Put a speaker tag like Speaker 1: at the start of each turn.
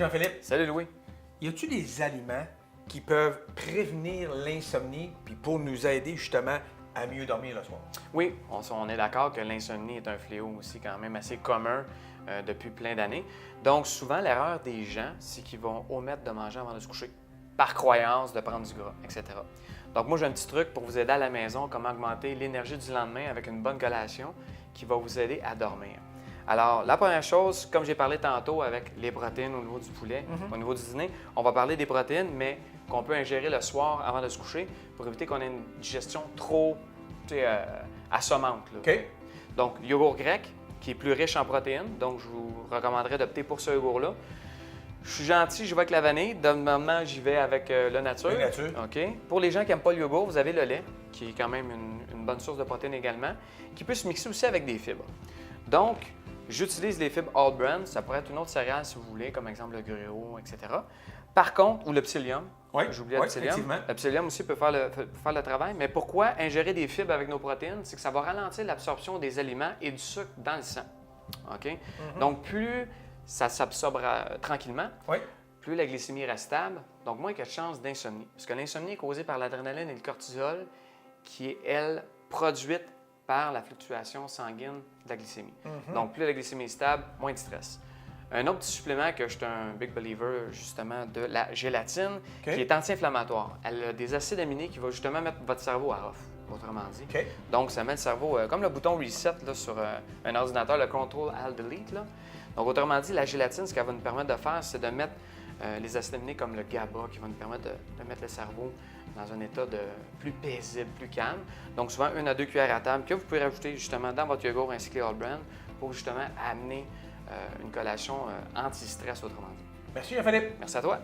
Speaker 1: Jean-Philippe.
Speaker 2: Salut Louis.
Speaker 1: Y a-t-il des aliments qui peuvent prévenir l'insomnie puis pour nous aider justement à mieux dormir le soir?
Speaker 2: Oui, on est d'accord que l'insomnie est un fléau aussi quand même assez commun depuis plein d'années. Donc souvent, l'erreur des gens, c'est qu'ils vont omettre de manger avant de se coucher, par croyance, de prendre du gras, etc. Donc moi, j'ai un petit truc pour vous aider à la maison, comment augmenter l'énergie du lendemain avec une bonne collation qui va vous aider à dormir. Alors, la première chose, comme j'ai parlé tantôt avec les protéines au niveau du poulet, au niveau du dîner, on va parler des protéines, mais qu'on peut ingérer le soir avant de se coucher pour éviter qu'on ait une digestion trop assommante. Là.
Speaker 1: OK.
Speaker 2: Donc, le yogourt grec, qui est plus riche en protéines, donc je vous recommanderais d'opter pour ce yogourt-là. Je suis gentil, je vais avec la vanille. Normalement, j'y vais avec le nature.
Speaker 1: Le nature.
Speaker 2: OK. Pour les gens qui n'aiment pas le yogourt, vous avez le lait, qui est quand même une bonne source de protéines également, qui peut se mixer aussi avec des fibres. Donc, j'utilise les fibres All Brand. Ça pourrait être une autre céréale si vous voulez, comme exemple le gruau, etc. Par contre, ou le psyllium.
Speaker 1: Oui,
Speaker 2: j'oublie le psyllium.
Speaker 1: effectivement.
Speaker 2: Le psyllium aussi peut faire le travail. Mais pourquoi ingérer des fibres avec nos protéines? C'est que ça va ralentir l'absorption des aliments et du sucre dans le sang. OK? Donc, plus ça s'absorbe tranquillement,
Speaker 1: Oui.
Speaker 2: plus la glycémie reste stable, donc moins il y a de chances d'insomnie. Parce que l'insomnie est causée par l'adrénaline et le cortisol, qui est, elle, produite par la fluctuation sanguine de la glycémie. Donc, plus la glycémie est stable, moins de stress. Un autre petit supplément que je suis un big believer, justement, de la gélatine, qui est anti-inflammatoire. Elle a des acides aminés qui vont justement mettre votre cerveau à off, autrement dit.
Speaker 1: OK.
Speaker 2: Donc, ça met le cerveau, comme le bouton reset là, sur un ordinateur, le Ctrl-Alt-Delete. Donc, autrement dit, la gélatine, ce qu'elle va nous permettre de faire, c'est de mettre les acides aminés comme le GABA, qui va nous permettre de mettre le cerveau dans un état plus paisible, plus calme. Donc, souvent, 1 à 2 cuillères à table que vous pouvez rajouter justement dans votre yogourt ainsi que les All Brand pour justement amener une collation anti-stress, autrement dit.
Speaker 1: Merci Jean-Philippe.
Speaker 2: Merci à toi.